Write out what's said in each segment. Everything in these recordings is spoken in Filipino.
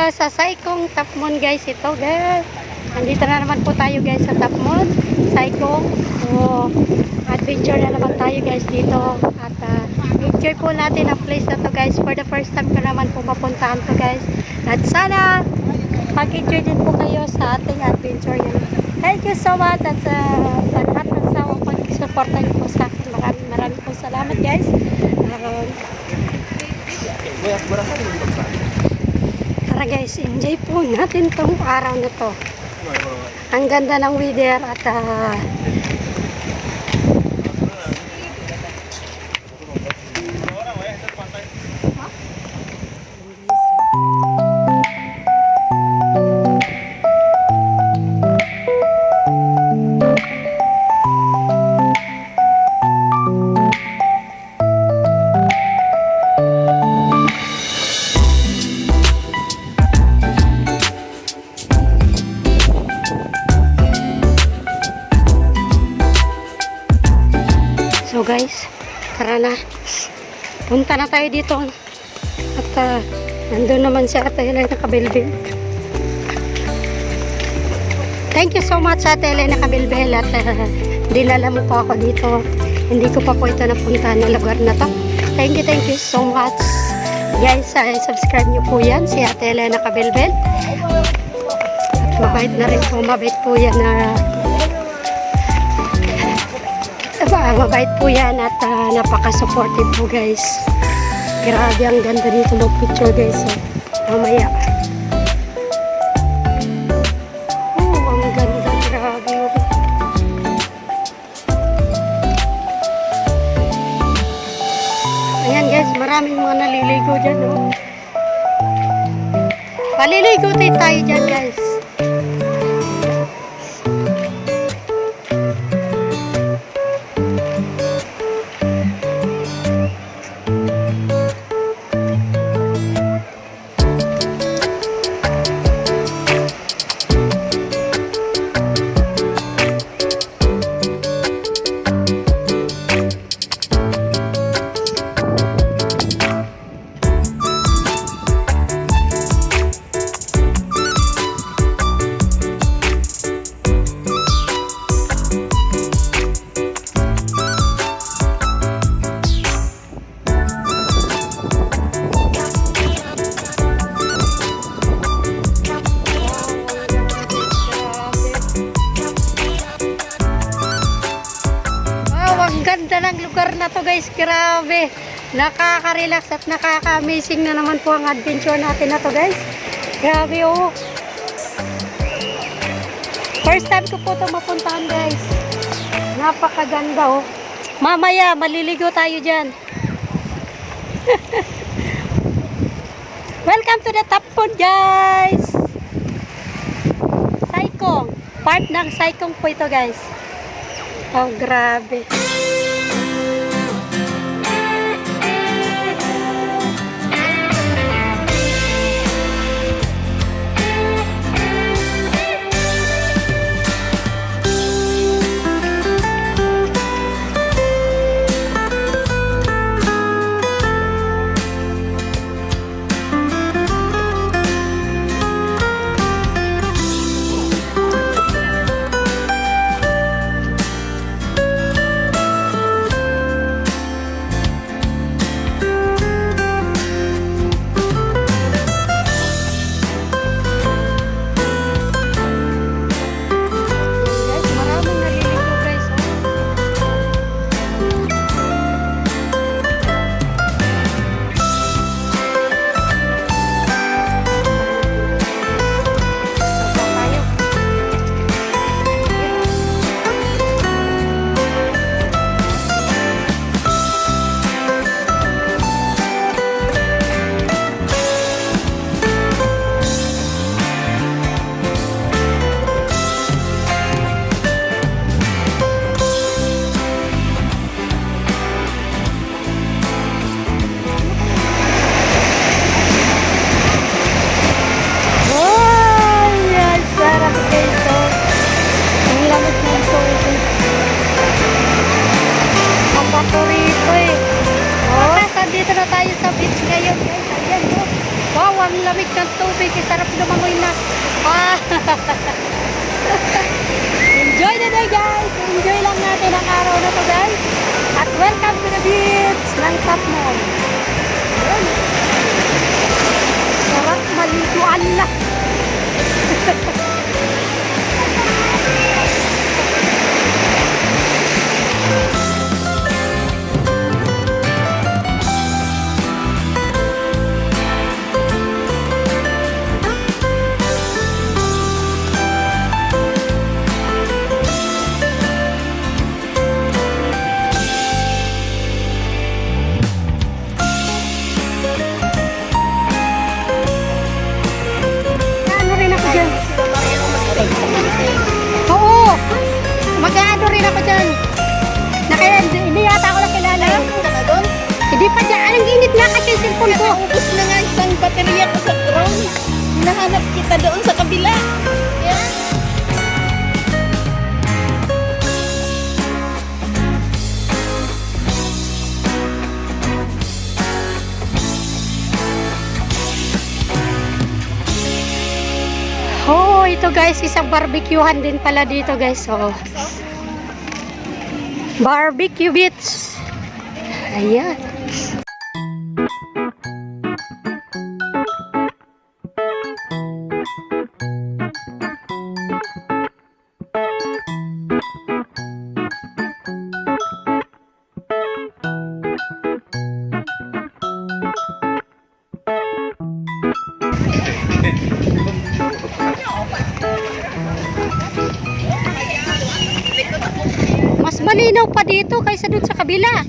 sa Saikong Tapmon guys. Ito guys. Nandito na naman po tayo guys sa Tapmon, Saikong. So, adventure na naman tayo guys dito. At enjoy po natin ang place na to guys. For the first time ko naman po mapuntahan to guys. At sana mag-enjoy din po kayo sa ating adventure yan. Thank you so much at sa lahat ng sa pag-suporta niyo po sa akin. Maraming po salamat guys. Tara guys, enjoy po natin tong araw na to. Ang ganda ng weather at so guys, tara na. Punta na tayo dito. At nandun naman si Ate Elena Kabilbil. Thank you so much Ate Elena Kabilbil. At dinala mo po ako dito. Hindi ko pa po ito napunta na lugar na to. Thank you so much. Guys, subscribe nyo po yan si Ate Elena Kabilbil. At mabait na rin po. Mabait po yan na mabait po yan at napaka-supportive po guys. Grabe ang ganda dito mag-picture guys. Mamaya. Ang ganda. Grabe. Ayan guys, maraming mga naliligo dyan. Oh. Paliligo tayo dyan guys. Ganda ng lugar na to guys, grabe, nakaka-relax at nakaka-amazing na naman po ang adventure natin na to guys. Grabe oh, first time ko po ito mapuntahan guys. Napakaganda oh. Mamaya maliligo tayo dyan. Welcome to the Tapmon guys. Saikong, part ng Saikong po ito guys. Oh grabe. ang lamig ng tubig. Sarap lumangoy na. Ah. Enjoy the day guys. Enjoy lang natin ang araw na to guys. At welcome to the beach ng Tapmon. Sarap maliguan na. Oo. Mag-ano rin ako dyan. Hindi yata ako lang kilala. Hindi pa dyan. Ang init nga kasi yung cellphone ko. Ubus na nga isang baterya ko sa drone. Hinahanap kita doon sa kabila. Yeah. Oh, ito guys, isang barbecuehan din pala dito guys. Oh. Barbecue Beach. Ayan. Mas malinaw pa dito kaysa dun sa kabila.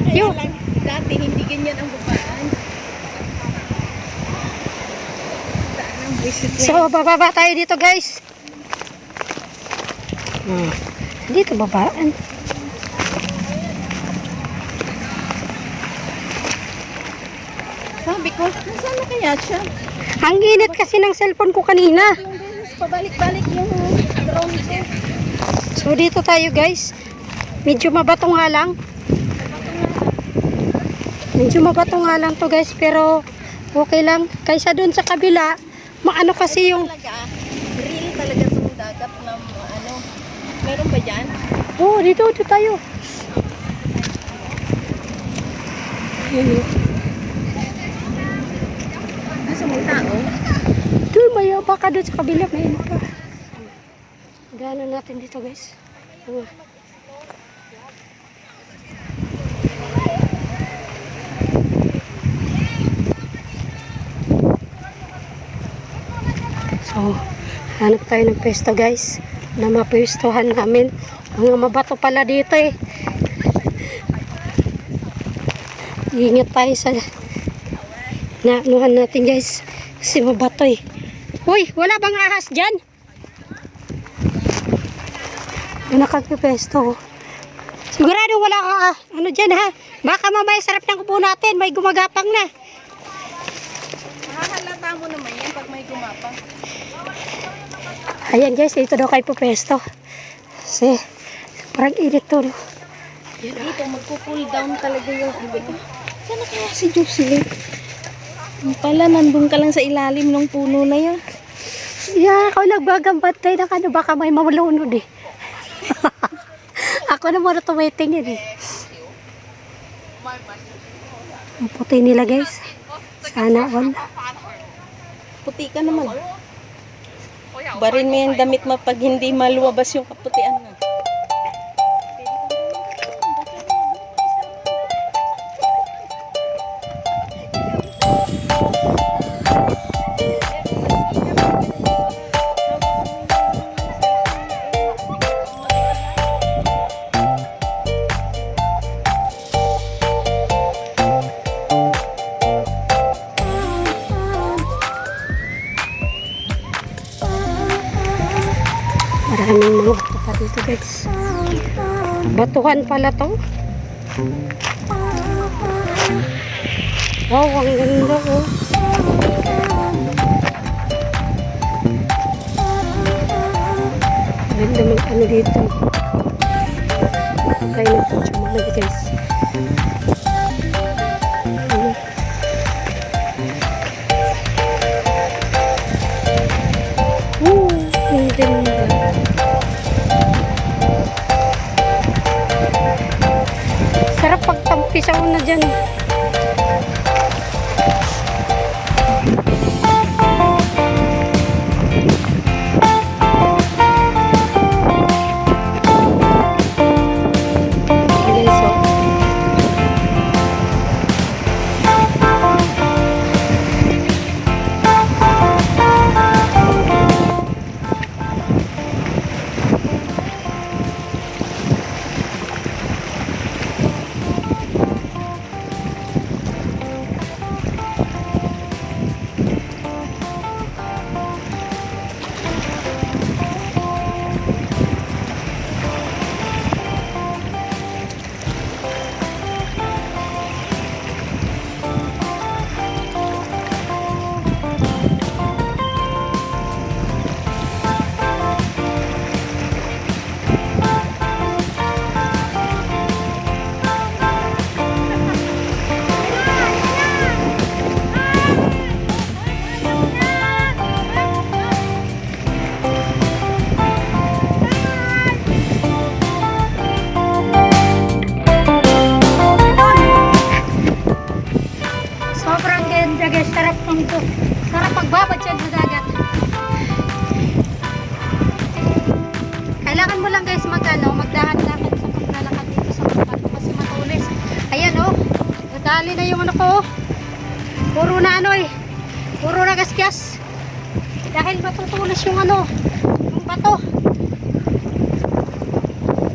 Kaya lang, dati hindi ganyan ang bubaan. Saan ang visit niya? So, bababa tayo dito guys. Dito babaan. Sabi ko, nasaan na kaya siya? Ang init kasi ng cellphone ko kanina. Yung beses, pabalik-balik yung drone ko. So, dito tayo guys. Medyo mabato nga lang. Medyo mabato nga lang to guys. Pero, okay lang. Kaysa dun sa kabila, maano kasi yung... Real talaga itong dagat na ano. Meron ba dyan? Oh, dito tayo. Yun yun. Nasa may tao? Doon, may baka doon sa kabila. May ano pa. Gano'n natin dito guys. So, hanap tayo ng pwesto guys. Na mapwestohan namin. Mga mabato pala dito eh. Ingat tayo sa naanuhan natin guys. Kasi mabato eh. Uy, wala bang ahas dyan? Yung nakagpipesto. Sigurado wala ka ano dyan ha. Baka mamaya sarap ng kubo natin. May gumagapang na. Mahahalata mo naman yan pag may gumapang. Ayan guys, dito daw kayo pupesto. Kasi parang init to. No? Dito magko-cool down talaga yung ibig. Sana kaya si Jocelyn? Pala, nandun ka lang sa ilalim ng puno na yan. Yeah, ako nagbagambantay na ano, baka may mamalunod eh. Ako na muna tumitingin eh. Ang puti nila guys. Sana all. Puti ka naman. Barin mo yung damit mo pag hindi maluwabas yung kaputian na. Maraming mga bato pa dito guys. Batuhan pala to. Wow, ang ganda oh. Ganda mag ano dito. Kaya nagtutsumahan guys. Ano? dyan. Guys, oh. Sobrang ganda guys, sarap nito. Sarap magbabad siya sa dagat. Kailangan mo lang guys magdahan-dahan sa paglalakad dito sa bundok kasi matulis. Ayan oh, nadali na yung ano ko. Puro na ano eh, puro na gasgas. Dahil matutulis yung ano, yung bato.